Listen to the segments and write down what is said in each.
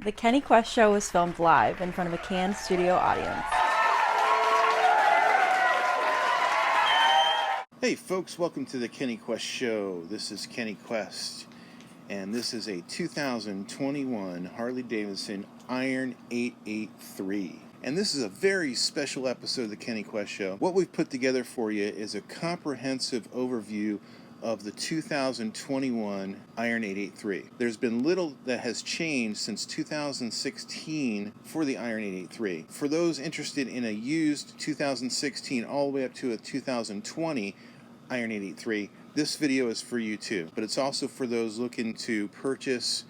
The Kenny Quest show was filmed live in front of a canned studio audience. Hey folks, welcome to the Kenny Quest show. This is Kenny Quest, and this is a 2021 Harley Davidson Iron 883. And this is a very special episode of the Kenny Quest show. What we've put together for you is a comprehensive overview of the 2021 Iron 883. There's been little that has changed since 2016 for the Iron 883. For those interested in a used 2016 all the way up to a 2020 Iron 883, this video is for you too. But it's also for those looking to purchase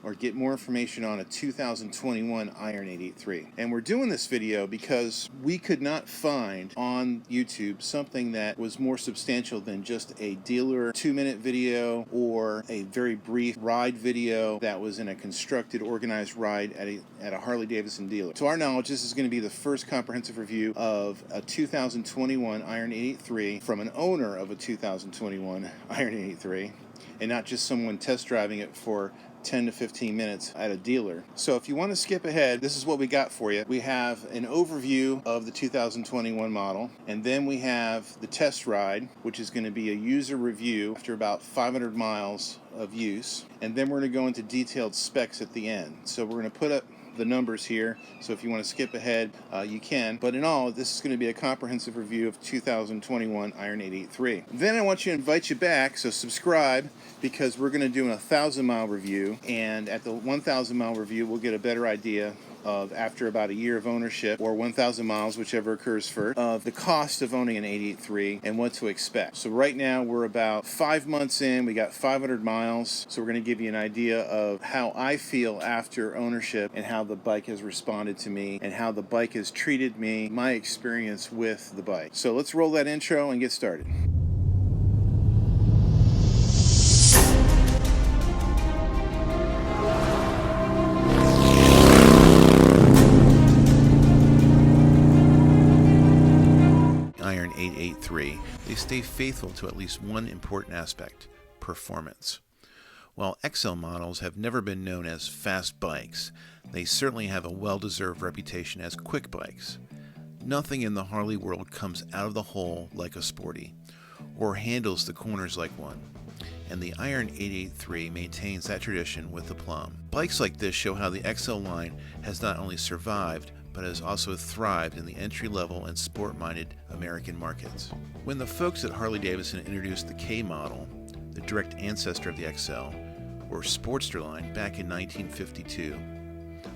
or get more information on a 2021 Iron 883. And we're doing this video because we could not find on YouTube something that was more substantial than just a dealer 2-minute video or a very brief ride video that was in a constructed, organized ride at a Harley Davidson dealer. To our knowledge, this is going to be the first comprehensive review of a 2021 Iron 883 from an owner of a 2021 Iron 883, and not just someone test driving it for 10 to 15 minutes at a dealer. So if you want to skip ahead, this is what we got for you. We have an overview of the 2021 model, and then we have the test ride, which is going to be a user review after about 500 miles of use, and then we're going to go into detailed specs at the end. So we're going to put up the numbers here, so if you want to skip ahead, you can. But in all, this is going to be a comprehensive review of 2021 Iron 883. Then I want to invite you back, so subscribe, because we're going to do a 1,000-mile review, and at the 1,000-mile review, we'll get a better idea of, after about a year of ownership, or 1,000 miles, whichever occurs first, of the cost of owning an 883 and what to expect. So right now we're about 5 months in, we got 500 miles, so we're going to give you an idea of how I feel after ownership and how the bike has responded to me and how the bike has treated me, my experience with the bike. So let's roll that intro and get started. Iron 883, they stay faithful to at least one important aspect: performance. While XL models have never been known as fast bikes, they certainly have a well-deserved reputation as quick bikes. Nothing in the Harley world comes out of the hole like a sporty, or handles the corners like one, and the Iron 883 maintains that tradition with aplomb. Bikes like this show how the XL line has not only survived, but has also thrived in the entry-level and sport-minded American markets. When the folks at Harley Davidson introduced the K model, the direct ancestor of the XL, or Sportster line, back in 1952,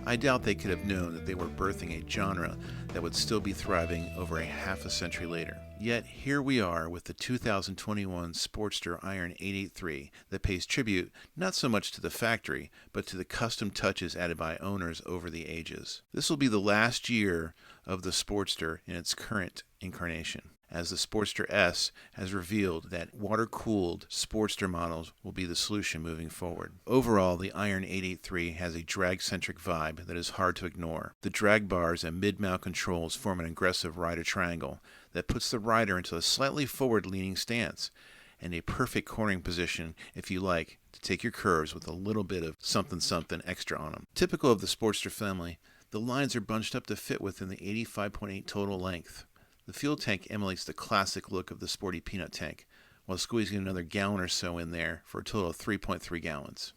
I doubt they could have known that they were birthing a genre that would still be thriving over a half a century later. Yet here we are with the 2021 Sportster Iron 883 that pays tribute not so much to the factory, but to the custom touches added by owners over the ages. This will be the last year of the Sportster in its current incarnation, as the Sportster S has revealed that water-cooled Sportster models will be the solution moving forward. Overall, the Iron 883 has a drag-centric vibe that is hard to ignore. The drag bars and mid-mount controls form an aggressive rider triangle that puts the rider into a slightly forward-leaning stance and a perfect cornering position, if you like, to take your curves with a little bit of something extra on them. Typical of the Sportster family, the lines are bunched up to fit within the 85.8 total length. The fuel tank emulates the classic look of the sporty peanut tank, while squeezing another gallon or so in there for a total of 3.3 gallons.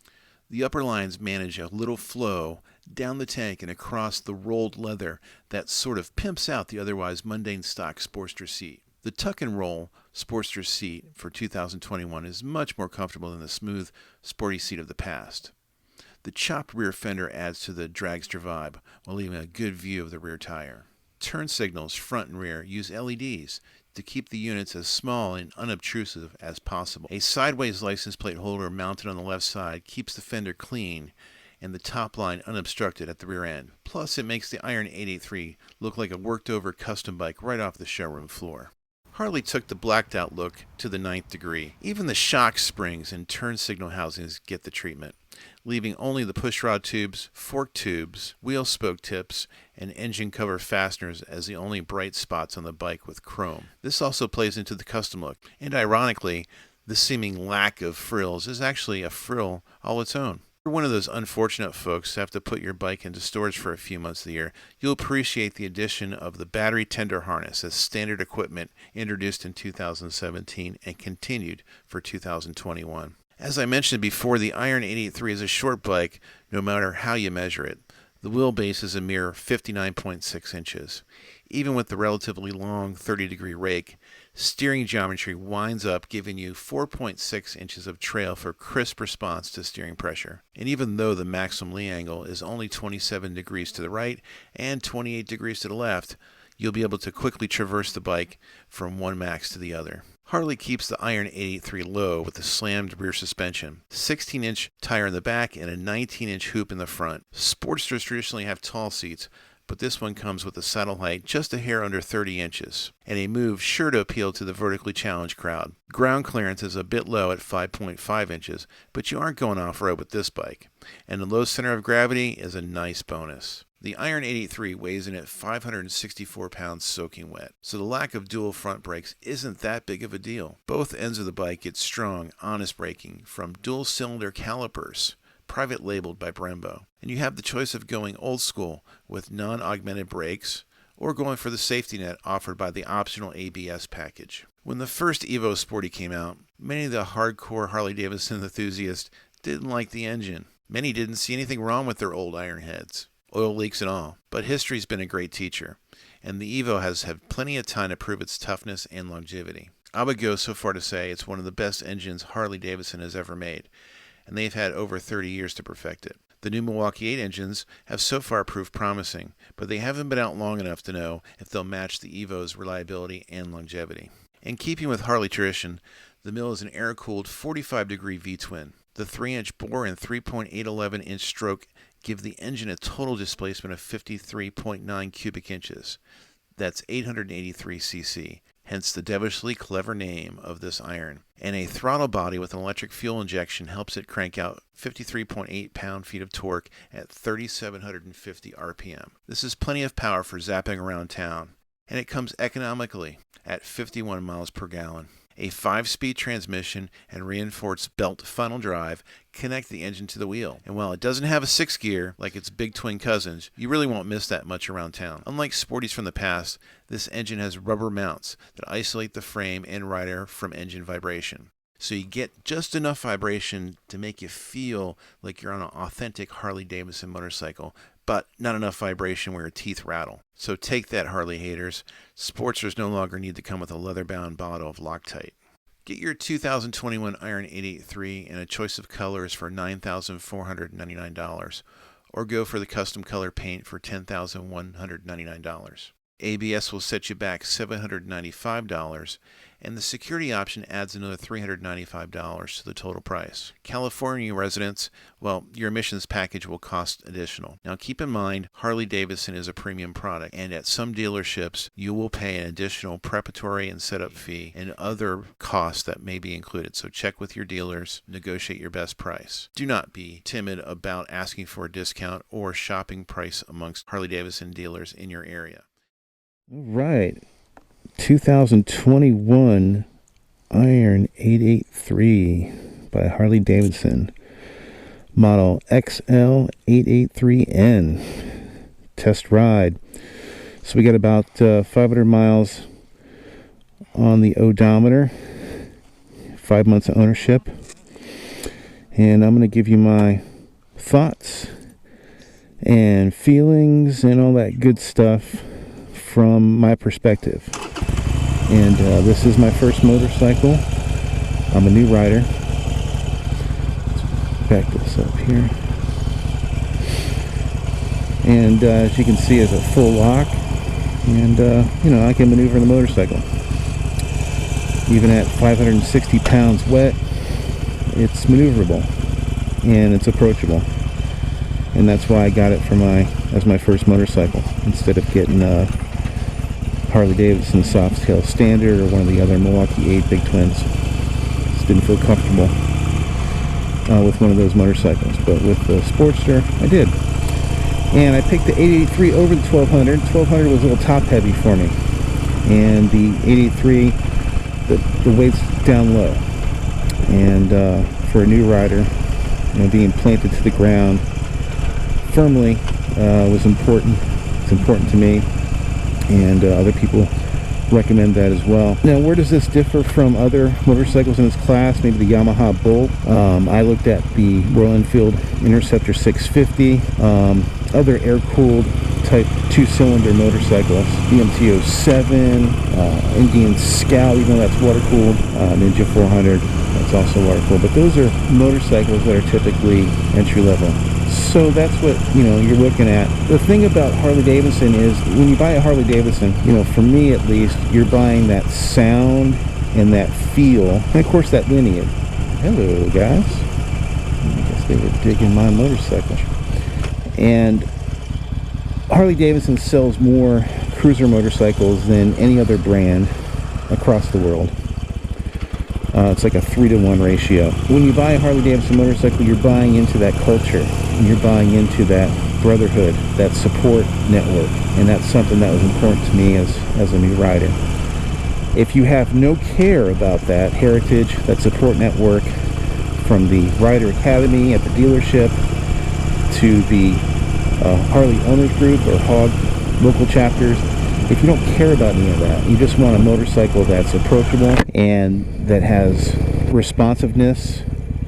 The upper lines manage a little flow down the tank and across the rolled leather that sort of pimps out the otherwise mundane stock Sportster seat. The tuck and roll Sportster seat for 2021 is much more comfortable than the smooth, sporty seat of the past. The chopped rear fender adds to the dragster vibe while leaving a good view of the rear tire. Turn signals, front and rear, use LEDs to keep the units as small and unobtrusive as possible. A sideways license plate holder mounted on the left side keeps the fender clean and the top line unobstructed at the rear end. Plus, it makes the Iron 883 look like a worked-over custom bike right off the showroom floor. Harley took the blacked-out look to the 9th degree. Even the shock springs and turn signal housings get the treatment, leaving only the pushrod tubes, fork tubes, wheel spoke tips, and engine cover fasteners as the only bright spots on the bike with chrome. This also plays into the custom look, and ironically, the seeming lack of frills is actually a frill all its own. you're one of those unfortunate folks who have to put your bike into storage for a few months of the year, you'll appreciate the addition of the battery tender harness as standard equipment introduced in 2017 and continued for 2021. As I mentioned before, the Iron 883 is a short bike no matter how you measure it. The wheelbase is a mere 59.6 inches. Even with the relatively long 30-degree rake, steering geometry winds up giving you 4.6 inches of trail for crisp response to steering pressure. And even though the maximum lee angle is only 27 degrees to the right and 28 degrees to the left, you'll be able to quickly traverse the bike from one max to the other. Harley keeps the Iron 883 low with a slammed rear suspension, 16-inch tire in the back, and a 19-inch hoop in the front. Sportsters traditionally have tall seats, but this one comes with a saddle height just a hair under 30 inches, and a move sure to appeal to the vertically challenged crowd. Ground clearance is a bit low at 5.5 inches, but you aren't going off-road with this bike, and the low center of gravity is a nice bonus. The Iron 883 weighs in at 564 pounds soaking wet, so the lack of dual front brakes isn't that big of a deal. Both ends of the bike get strong, honest braking from dual-cylinder calipers, private labeled by Brembo. And you have the choice of going old school with non-augmented brakes or going for the safety net offered by the optional ABS package. When the first Evo Sporty came out, many of the hardcore Harley Davidson enthusiasts didn't like the engine. Many didn't see anything wrong with their old iron heads, oil leaks and all. But history's been a great teacher, and the Evo has had plenty of time to prove its toughness and longevity. I would go so far to say it's one of the best engines Harley Davidson has ever made, and they've had over 30 years to perfect it. The new Milwaukee 8 engines have so far proved promising, but they haven't been out long enough to know if they'll match the Evo's reliability and longevity. In keeping with Harley tradition, the mill is an air-cooled 45-degree V-twin. The 3-inch bore and 3.811-inch stroke give the engine a total displacement of 53.9 cubic inches. That's 883 cc, hence the devilishly clever name of this iron. And a throttle body with an electric fuel injection helps it crank out 53.8 pound-feet of torque at 3,750 RPM. This is plenty of power for zapping around town, and it comes economically at 51 miles per gallon. A 5-speed transmission and reinforced belt funnel drive connect the engine to the wheel. And while it doesn't have a 6-gear like its big twin cousins, you really won't miss that much around town. Unlike Sporties from the past, this engine has rubber mounts that isolate the frame and rider from engine vibration. So you get just enough vibration to make you feel like you're on an authentic Harley Davidson motorcycle, but not enough vibration where your teeth rattle. So take that, Harley haters. Sportsters no longer need to come with a leather-bound bottle of Loctite. Get your 2021 Iron 883 in a choice of colors for $9,499, or go for the custom color paint for $10,199. ABS will set you back $795, and the security option adds another $395 to the total price. California residents, well, your emissions package will cost additional. Now keep in mind, Harley Davidson is a premium product, and at some dealerships, you will pay an additional preparatory and setup fee and other costs that may be included. So check with your dealers, negotiate your best price. Do not be timid about asking for a discount or shopping price amongst Harley Davidson dealers in your area. All right. 2021 Iron 883 by Harley Davidson, model XL883N, test ride. So we got about 500 miles on the odometer, 5 months of ownership, and I'm going to give you my thoughts and feelings and all that good stuff from my perspective. And this is my first motorcycle. I'm a new rider. Let's back this up here. And as you can see, it's a full lock, and you know, I can maneuver the motorcycle. Even at 560 pounds wet, it's maneuverable and it's approachable. And that's why I got it for as my first motorcycle instead of getting Harley Davidson Softail Standard or one of the other Milwaukee 8 Big Twins. Just didn't feel comfortable with one of those motorcycles, but with the Sportster I did. And I picked the 883 over the 1200. 1200 was a little top heavy for me, and the 883, the weight's down low, and for a new rider being planted to the ground firmly was important. It's important to me, and other people recommend that as well. Now, where does this differ from other motorcycles in its class? Maybe the Yamaha Bolt. I looked at the Royal Enfield Interceptor 650, other air-cooled type 2-cylinder motorcycles, the MT-07, Indian Scout, even though that's water-cooled, Ninja 400, that's also water-cooled, but those are motorcycles that are typically entry-level. So that's what, you're looking at. The thing about Harley Davidson is when you buy a Harley Davidson, for me at least, you're buying that sound and that feel, and of course that lineage. Hello guys. I guess they were digging my motorcycle. And Harley Davidson sells more cruiser motorcycles than any other brand across the world. It's like a 3-to-1 ratio. When you buy a Harley Davidson motorcycle, you're buying into that culture. You're buying into that brotherhood, that support network. And that's something that was important to me as a new rider. If you have no care about that heritage, that support network, from the Rider Academy at the dealership to the Harley Owners Group or HOG local chapters, if you don't care about any of that, you just want a motorcycle that's approachable and that has responsiveness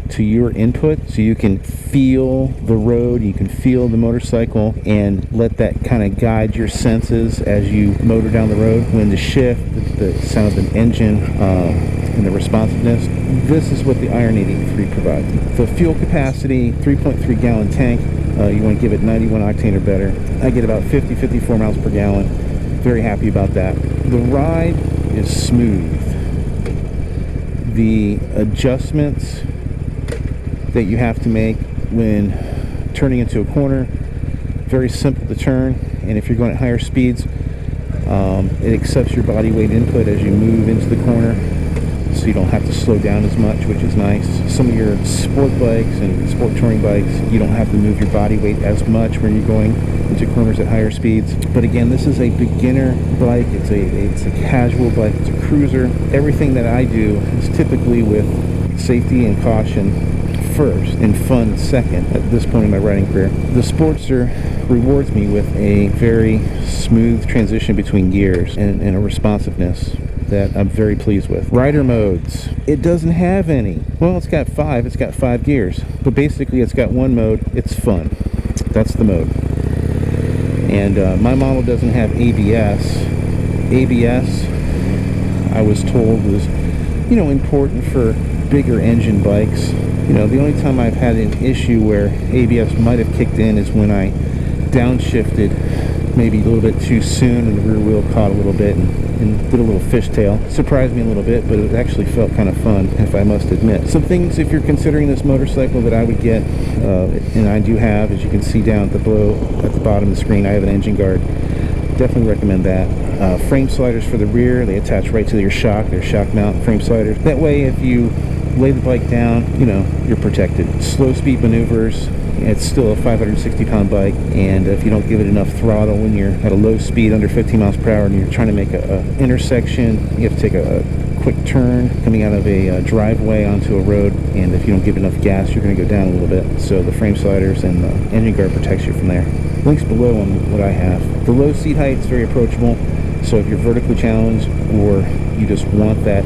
to your input, so you can feel the road, you can feel the motorcycle, and let that kind of guide your senses as you motor down the road. When the shift, the sound of an engine, and the responsiveness, this is what the Iron 883 provides. The fuel capacity, 3.3 gallon tank, you want to give it 91 octane or better. I get about 54 miles per gallon. Very happy about that. The ride is smooth. The adjustments that you have to make when turning into a corner, very simple to turn, and if you're going at higher speeds, it accepts your body weight input as you move into the corner, so you don't have to slow down as much, which is nice. Some of your sport bikes and sport touring bikes, you don't have to move your body weight as much when you're going into corners at higher speeds. But again, this is a beginner bike, it's a casual bike, it's a cruiser. Everything that I do is typically with safety and caution first and fun second at this point in my riding career. The Sportster rewards me with a very smooth transition between gears and a responsiveness that I'm very pleased with. Rider modes. It doesn't have any. Well, it's got 5. It's got 5 gears. But basically, it's got one mode. It's fun. That's the mode. And my model doesn't have ABS. ABS, I was told, was, important for bigger engine bikes. The only time I've had an issue where ABS might have kicked in is when I downshifted maybe a little bit too soon and the rear wheel caught a little bit and did a little fishtail. Surprised me a little bit, but it actually felt kind of fun, if I must admit. Some things, if you're considering this motorcycle, that I would get, and I do have, as you can see down at the bottom of the screen, I have an engine guard. Definitely recommend that. Frame sliders for the rear, they attach right to your shock. They're shock mount frame sliders. That way, if you lay the bike down, you're protected. Slow speed maneuvers. It's still a 560-pound bike, and if you don't give it enough throttle when you're at a low speed under 15 miles per hour and you're trying to make an intersection, you have to take a quick turn coming out of a driveway onto a road, and if you don't give enough gas, you're going to go down a little bit. So the frame sliders and the engine guard protects you from there. Links below on what I have. The low seat height is very approachable, so if you're vertically challenged or you just want that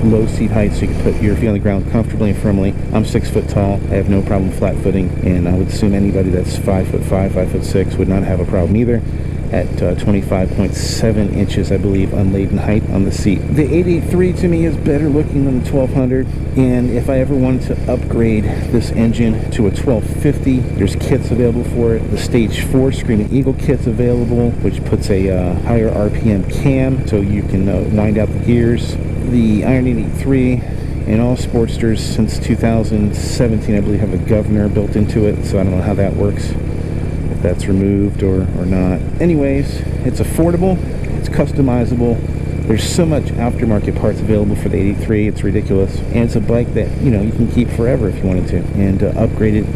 low seat height so you can put your feet on the ground comfortably and firmly. I'm 6 foot tall. I have no problem flat footing, and I would assume anybody that's 5'5", 5'6" would not have a problem either. At 25.7 inches, I believe, unladen height on the seat. The 883 to me is better looking than the 1200, and if I ever wanted to upgrade this engine to a 1250, there's kits available for it. The Stage 4 Screaming Eagle kit's available, which puts a higher RPM cam so you can wind out the gears. The Iron 883 and all Sportsters since 2017, I believe, have a governor built into it, so I don't know how that works, if that's removed or not. Anyways, it's affordable, it's customizable. There's so much aftermarket parts available for the 883, it's ridiculous. And it's a bike that, you can keep forever if you wanted to, and upgrade it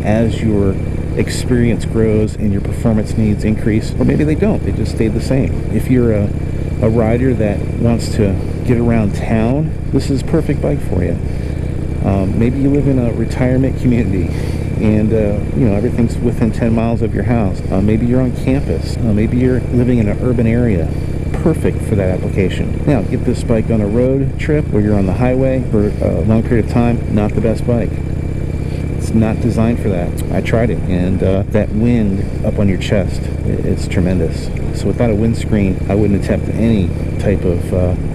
as your experience grows and your performance needs increase. Or maybe they don't, they just stay the same. If you're a rider that wants to get around town, this is a perfect bike for you. Maybe you live in a retirement community and everything's within 10 miles of your house. Maybe you're on campus. Maybe you're living in an urban area. Perfect for that application. Now, get this bike on a road trip where you're on the highway for a long period of time. Not the best bike. It's not designed for that. I tried it, and that wind up on your chest, it's tremendous. So without a windscreen, I wouldn't attempt any type of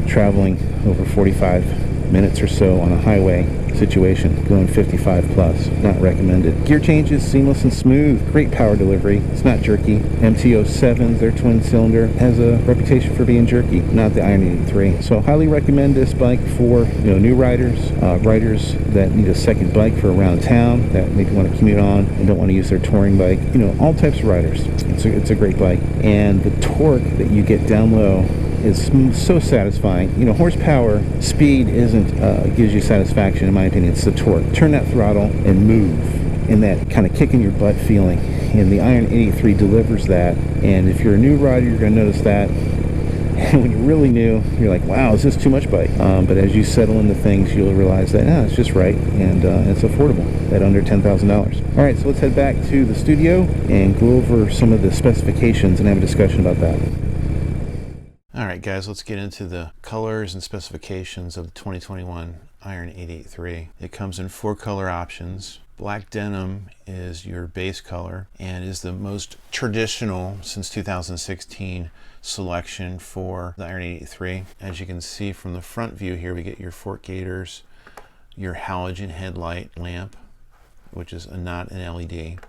traveling over 45 minutes or so on a highway situation, going 55 plus. Not recommended. Gear changes seamless and smooth. Great power delivery. It's not jerky. MT-07s, their twin cylinder, has a reputation for being jerky, not the Iron 83. So highly recommend this bike for new riders, riders that need a second bike for around town, that maybe want to commute on and don't want to use their touring bike. All types of riders. It's a great bike, and the torque that you get down low is so satisfying. Horsepower, speed gives you satisfaction, in my opinion. It's the torque. Turn that throttle and move, and that kind of kick in your butt feeling. And the Iron 83 delivers that. And if you're a new rider, you're going to notice that. And when you're really new, you're like, wow, is this too much bike? But as you settle into things, you'll realize that it's just right, and it's affordable at under $10,000. All right, so let's head back to the studio and go over some of the specifications and have a discussion about that. Alright guys, let's get into the colors and specifications of the 2021 Iron 883. It comes in 4 color options. Black denim is your base color and is the most traditional since 2016 selection for the Iron 883. As you can see from the front view here, we get your fork gaiters, your halogen headlight lamp, which is not an LED.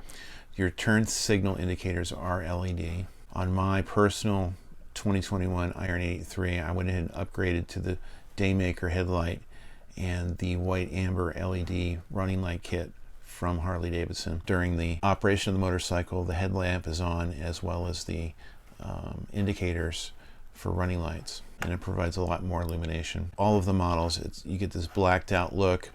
Your turn signal indicators are LED. On my personal 2021 Iron 883, I went ahead and upgraded to the Daymaker headlight and the white amber LED running light kit from Harley Davidson. During the operation of the motorcycle, the headlamp is on, as well as the indicators for running lights, and it provides a lot more illumination. All of the models, you get this blacked out look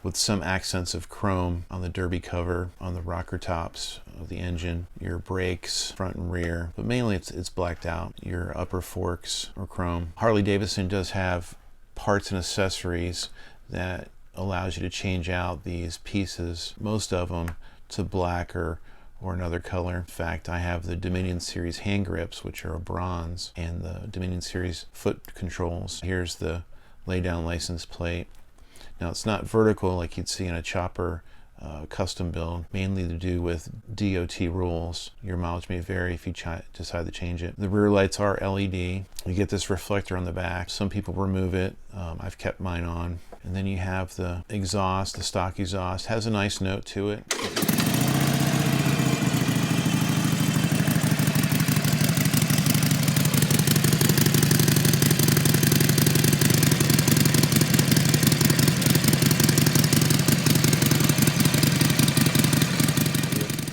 with some accents of chrome on the derby cover, on the rocker tops of the engine, your brakes, front and rear, but mainly it's blacked out. Your upper forks are chrome. Harley Davidson does have parts and accessories that allows you to change out these pieces, most of them to black or another color. In fact, I have the Dominion Series hand grips, which are a bronze, and the Dominion Series foot controls. Here's the lay down license plate. Now, it's not vertical like you'd see in a chopper custom build, mainly to do with DOT rules. Your mileage may vary if you decide to change it. The rear lights are LED. You get this reflector on the back. Some people remove it. I've kept mine on. And then you have the exhaust, the stock exhaust. Has a nice note to it.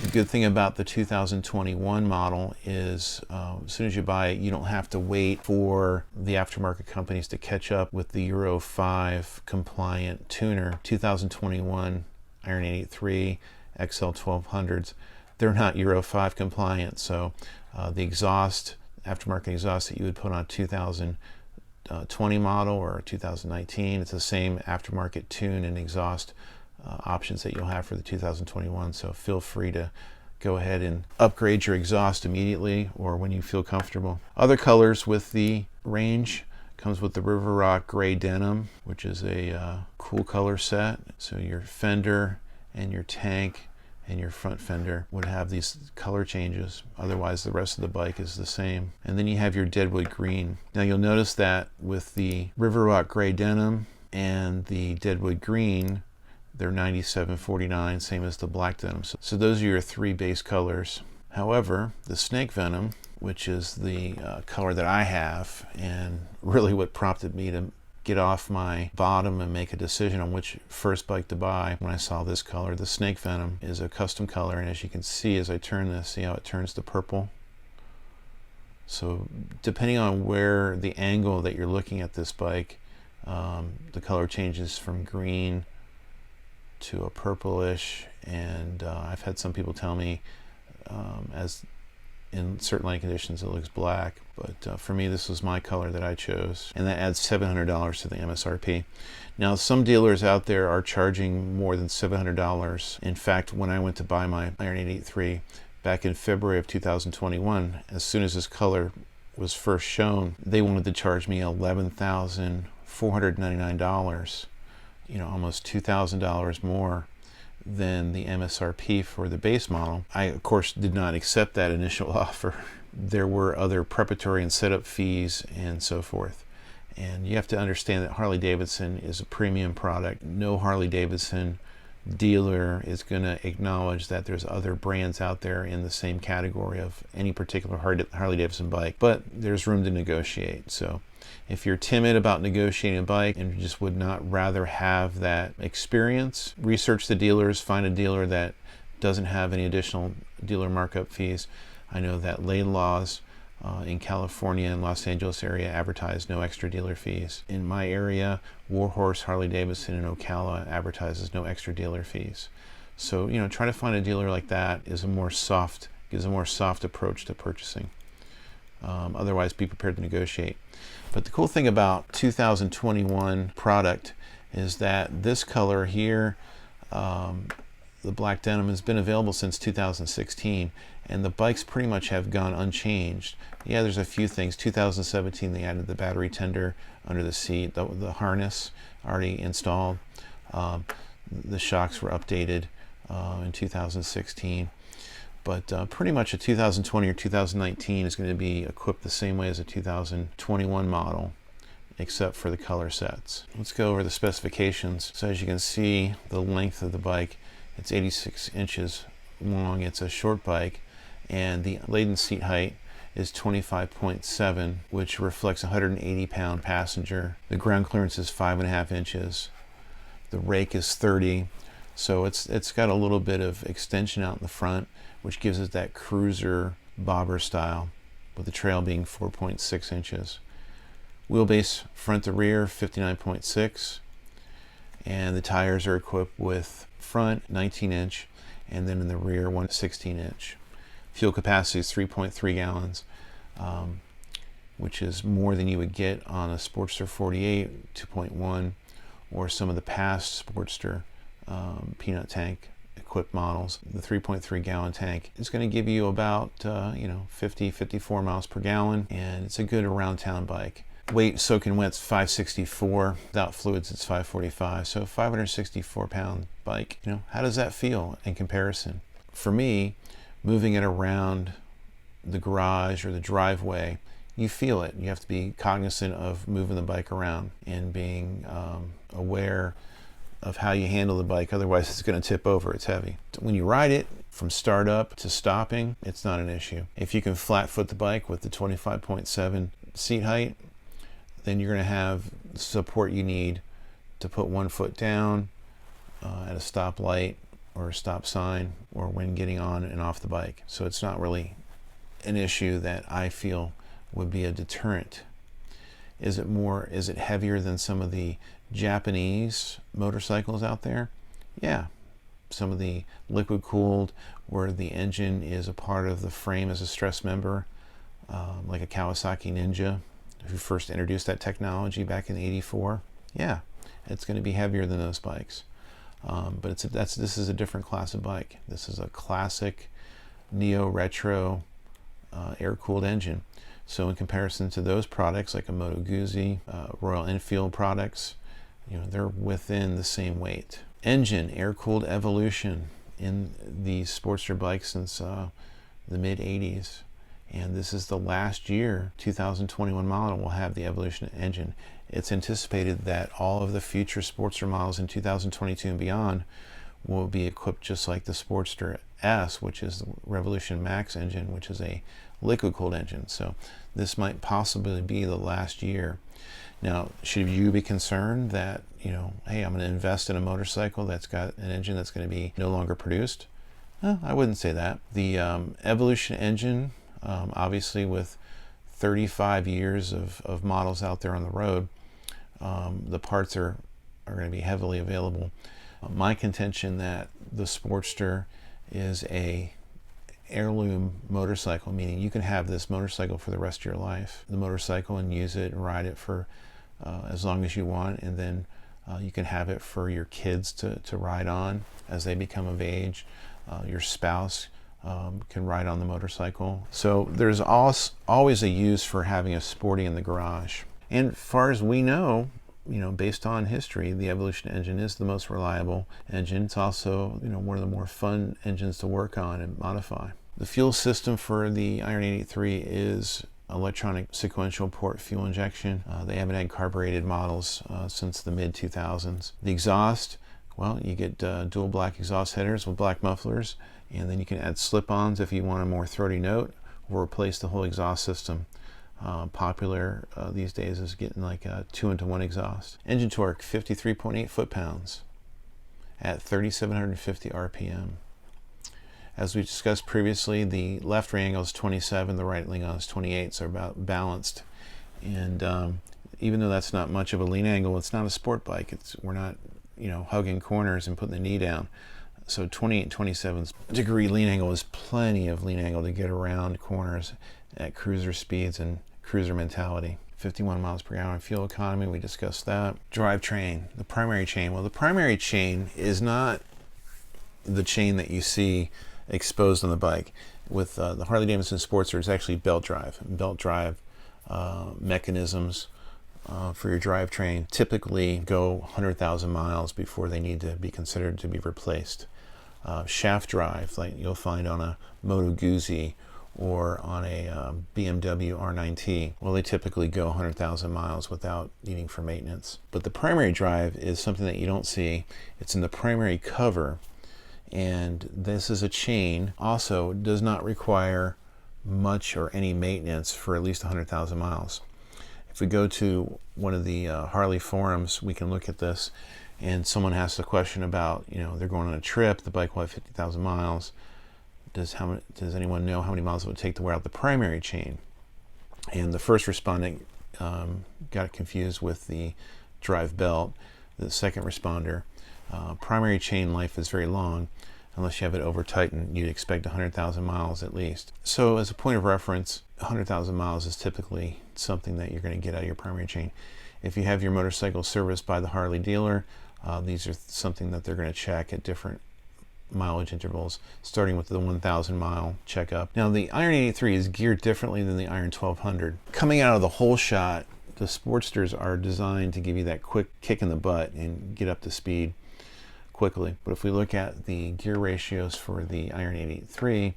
The good thing about the 2021 model is as soon as you buy it, you don't have to wait for the aftermarket companies to catch up with the Euro 5 compliant tuner. 2021 Iron 883 XL 1200s, they're not Euro 5 compliant, so the exhaust, aftermarket exhaust that you would put on 2020 model or 2019, it's the same aftermarket tune and exhaust options that you'll have for the 2021. So feel free to go ahead and upgrade your exhaust immediately or when you feel comfortable. Other colors with the range comes with the River Rock Gray Denim, which is a cool color set. So your fender and your tank and your front fender would have these color changes. Otherwise, the rest of the bike is the same. And then you have your Deadwood Green. Now you'll notice that with the River Rock Gray Denim and the Deadwood Green, they're $97.49, same as the black denim. So those are your 3 base colors. However, the Snake Venom, which is the color that I have, and really what prompted me to get off my bottom and make a decision on which first bike to buy when I saw this color. The Snake Venom is a custom color, and as you can see as I turn this, see how it turns to purple? So depending on where the angle that you're looking at this bike, the color changes from green to a purplish, and I've had some people tell me as in certain lighting conditions it looks black, but for me this was my color that I chose, and that adds $700 to the MSRP. Now some dealers out there are charging more than $700. In fact, when I went to buy my Iron 883 back in February of 2021, as soon as this color was first shown, they wanted to charge me $11,499, almost $2,000 more than the MSRP for the base model. I, of course, did not accept that initial offer. There were other preparatory and setup fees and so forth. And you have to understand that Harley Davidson is a premium product. No Harley Davidson dealer is going to acknowledge that there's other brands out there in the same category of any particular Harley Davidson bike, but there's room to negotiate. So if you're timid about negotiating a bike and you just would not rather have that experience, research the dealers, find a dealer that doesn't have any additional dealer markup fees. I know that Laidlaw's in California and Los Angeles area advertise no extra dealer fees. In my area, Warhorse, Harley Davidson, and Ocala advertises no extra dealer fees. So, try to find a dealer like that gives a more soft approach to purchasing. Otherwise, be prepared to negotiate. But the cool thing about 2021 product is that this color here, the black denim, has been available since 2016, and the bikes pretty much have gone unchanged. Yeah, there's a few things. 2017 they added the battery tender under the seat, the harness already installed. The shocks were updated in 2016. But pretty much a 2020 or 2019 is going to be equipped the same way as a 2021 model, except for the color sets. Let's go over the specifications. So as you can see, the length of the bike, it's 86 inches long. It's a short bike, and the laden seat height is 25.7, which reflects a 180-pound passenger. The ground clearance is 5.5 inches. The rake is 30, so it's got a little bit of extension out in the front, which gives it that cruiser bobber style, with the trail being 4.6 inches. Wheelbase front to rear 59.6, and the tires are equipped with front 19-inch, and then in the rear 16-inch. Fuel capacity is 3.3 gallons, which is more than you would get on a Sportster 48 2.1 or some of the past Sportster peanut tank equipped models. The 3.3 gallon tank is going to give you about 54 miles per gallon, and it's a good around town bike. Weight soaking wet's 564, without fluids it's 545, so 564 pound bike. How does that feel in comparison? For me, moving it around the garage or the driveway, you feel it. You have to be cognizant of moving the bike around and being aware of how you handle the bike, otherwise it's going to tip over. It's heavy. When you ride it, from start up to stopping, it's not an issue. If you can flat foot the bike with the 25.7 seat height, then you're going to have the support you need to put one foot down at a stoplight or a stop sign, or when getting on and off the bike. So it's not really an issue that I feel would be a deterrent. Is it heavier than some of the Japanese motorcycles out there? Yeah. Some of the liquid cooled, where the engine is a part of the frame as a stress member, like a Kawasaki Ninja, who first introduced that technology back in '84. Yeah, it's going to be heavier than those bikes. But this is a different class of bike. This is a classic neo-retro air-cooled engine. So in comparison to those products like a Moto Guzzi, Royal Enfield products, they're within the same weight. Engine, air-cooled Evolution in the Sportster bikes since the mid-'80s. And this is the last year, 2021 model will have the Evolution engine. It's anticipated that all of the future Sportster models in 2022 and beyond will be equipped just like the Sportster S, which is the Revolution Max engine, which is a liquid-cooled engine. So this might possibly be the last year. Now, should you be concerned that, hey, I'm going to invest in a motorcycle that's got an engine that's going to be no longer produced? I wouldn't say that. The Evolution engine, obviously with 35 years of models out there on the road, the parts are going to be heavily available. My contention that the Sportster is a heirloom motorcycle, meaning you can have this motorcycle for the rest of your life, the motorcycle, and use it and ride it for as long as you want, and then you can have it for your kids to ride on as they become of age. Your spouse can ride on the motorcycle. So there's always a use for having a sporty in the garage. And as far as we know, based on history, the Evolution engine is the most reliable engine. It's also, one of the more fun engines to work on and modify. The fuel system for the Iron 883 is electronic sequential port fuel injection. They haven't had carbureted models since the mid-2000s. The exhaust, well, you get dual black exhaust headers with black mufflers, and then you can add slip-ons if you want a more throaty note, or replace the whole exhaust system. Popular these days is getting like a 2-into-1 exhaust. Engine torque, 53.8 foot-pounds at 3,750 RPM. As we discussed previously, the left rear angle is 27, the right angle is 28, so about balanced. And even though that's not much of a lean angle, it's not a sport bike. We're not, hugging corners and putting the knee down. So 28 and 27 degree lean angle is plenty of lean angle to get around corners at cruiser speeds and cruiser mentality. 51 miles per gallon fuel economy, we discussed that. Drivetrain, the primary chain. Well, the primary chain is not the chain that you see exposed on the bike. With the Harley Davidson Sportster, it's actually belt drive mechanisms for your drivetrain typically go 100,000 miles before they need to be considered to be replaced. Shaft drive, like you'll find on a Moto Guzzi or on a BMW R9T, well, they typically go 100,000 miles without needing for maintenance. But the primary drive is something that you don't see. It's in the primary cover, and this is a chain. Also does not require much or any maintenance for at least 100,000 miles. If we go to one of the Harley forums, we can look at this, and someone asks a question about, they're going on a trip, the bike will have 50,000 miles. Does anyone know how many miles it would take to wear out the primary chain? And the first respondent got confused with the drive belt. The second responder, primary chain life is very long. Unless you have it over tightened, you'd expect 100,000 miles at least. So as a point of reference, 100,000 miles is typically something that you're going to get out of your primary chain. If you have your motorcycle serviced by the Harley dealer, these are something that they're going to check at different mileage intervals, starting with the 1,000 mile checkup. Now the Iron 883 is geared differently than the Iron 1200. Coming out of the whole shot, the Sportsters are designed to give you that quick kick in the butt and get up to speed quickly. But if we look at the gear ratios for the Iron 883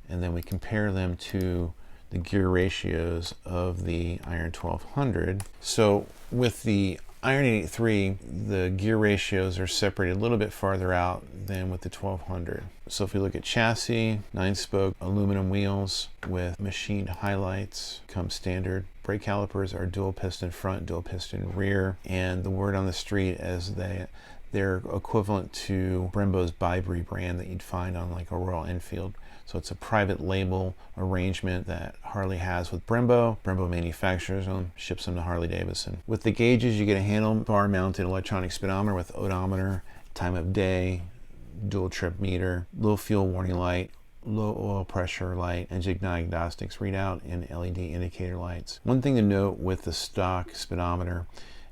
and then we compare them to the gear ratios of the Iron 1200, so with the Iron 883, the gear ratios are separated a little bit farther out than with the 1200. So if we look at chassis, 9-spoke aluminum wheels with machined highlights come standard. Brake calipers are dual piston front, dual piston rear, and the word on the street is they're equivalent to Brembo's Bybree brand that you'd find on like a Royal Enfield. So it's a private label arrangement that Harley has with Brembo. Brembo manufactures them, ships them to Harley Davidson. With the gauges, you get a handlebar mounted electronic speedometer with odometer, time of day, dual trip meter, low fuel warning light, low oil pressure light, engine diagnostics readout, and LED indicator lights. One thing to note with the stock speedometer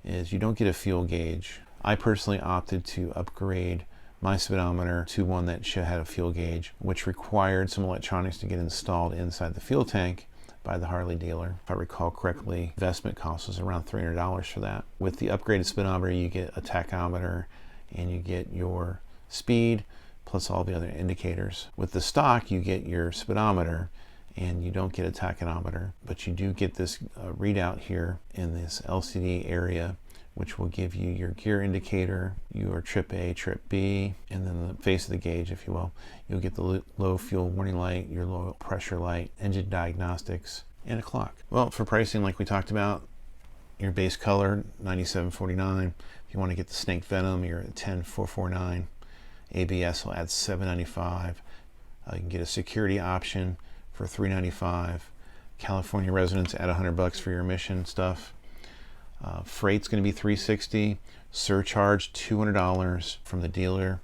is you don't get a fuel gauge. I personally opted to upgrade my speedometer to one that had a fuel gauge, which required some electronics to get installed inside the fuel tank by the Harley dealer. If I recall correctly, investment cost was around $300 for that. With the upgraded speedometer, you get a tachometer and you get your speed plus all the other indicators. With the stock, you get your speedometer and you don't get a tachometer, but you do get this readout here in this LCD area, which will give you your gear indicator, your trip A, trip B, and then the face of the gauge, if you will. You'll get the low fuel warning light, your low pressure light, engine diagnostics, and a clock. Well, for pricing, like we talked about, your base color, $97.49. If you want to get the Snake Venom, you're at $10,449. ABS will add $795. You can get a security option for $395. California residents add $100 for your emission stuff. Freight's going to be $360, surcharge $200 from the dealer,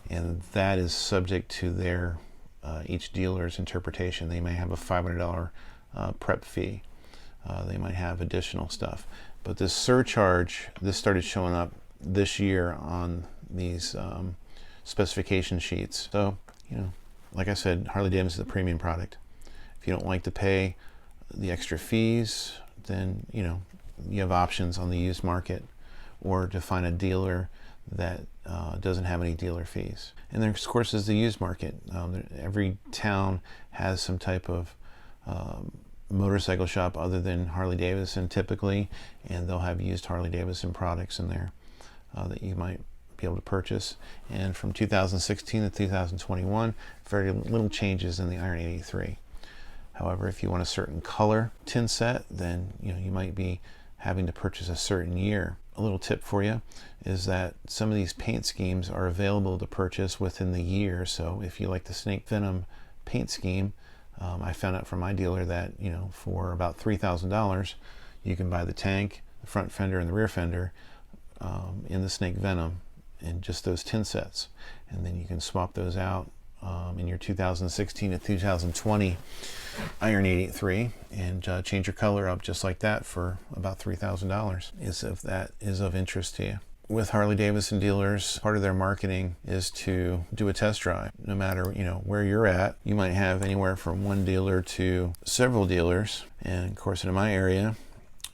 and that is subject to their each dealer's interpretation. They may have a $500 prep fee. They might have additional stuff. But this surcharge, this started showing up this year on these specification sheets. So, you know, like I said, Harley Davidson is a premium product. If you don't like to pay the extra fees, then, you know, you have options on the used market, or to find a dealer that doesn't have any dealer fees. And there, of course, is the used market. Every town has some type of motorcycle shop other than Harley Davidson typically, and they'll have used Harley Davidson products in there that you might be able to purchase. And from 2016 to 2021, very little changes in the Iron 883. However, if you want a certain color tin set, then you know you might be having to purchase a certain year. A little tip for you is that some of these paint schemes are available to purchase within the year. So if you like the Snake Venom paint scheme, I found out from my dealer that, you know, for about $3,000 you can buy the tank, the front fender, and the rear fender in the Snake Venom in just those tin sets, and then you can swap those out in your 2016 to 2020 Iron 883 and change your color up just like that for about $3,000, if that is of interest to you. With Harley Davidson dealers, part of their marketing is to do a test drive. No matter, you know, where you're at, you might have anywhere from one dealer to several dealers. And of course, in my area,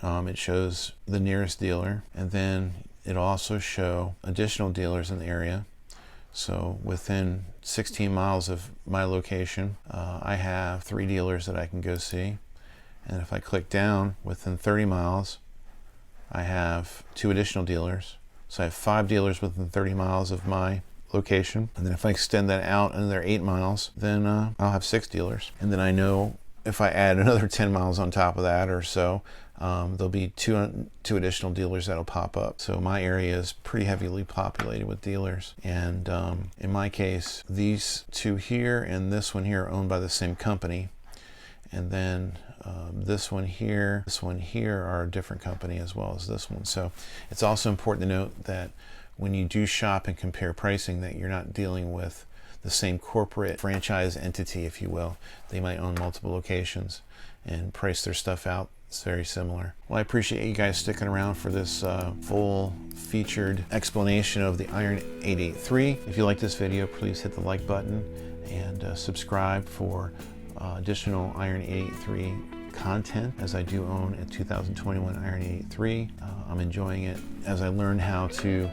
it shows the nearest dealer, and then it'll also show additional dealers in the area. So within 16 miles of my location, I have 3 dealers that I can go see. And if I click down within 30 miles, I have 2 additional dealers. So I have 5 dealers within 30 miles of my location. And then if I extend that out another 8 miles, then I'll have 6 dealers. And then I know if I add another 10 miles on top of that or so, there'll be two additional dealers that'll pop up. So my area is pretty heavily populated with dealers. And in my case, these 2 here and this one here are owned by the same company. And then this one here are a different company as well as this one. So it's also important to note that when you do shop and compare pricing, that you're not dealing with the same corporate franchise entity, if you will. They might own multiple locations and price their stuff out. It's very similar. Well, I appreciate you guys sticking around for this full featured explanation of the Iron 883. If you like this video, please hit the like button and subscribe for additional Iron 883 content, as I do own a 2021 Iron 883. I'm enjoying it as I learn how to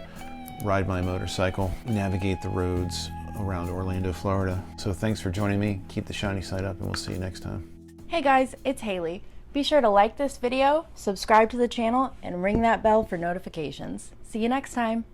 ride my motorcycle, navigate the roads around Orlando, Florida. So thanks for joining me. Keep the shiny side up, and we'll see you next time. Hey guys, it's Haley. Be sure to like this video, subscribe to the channel, and ring that bell for notifications. See you next time.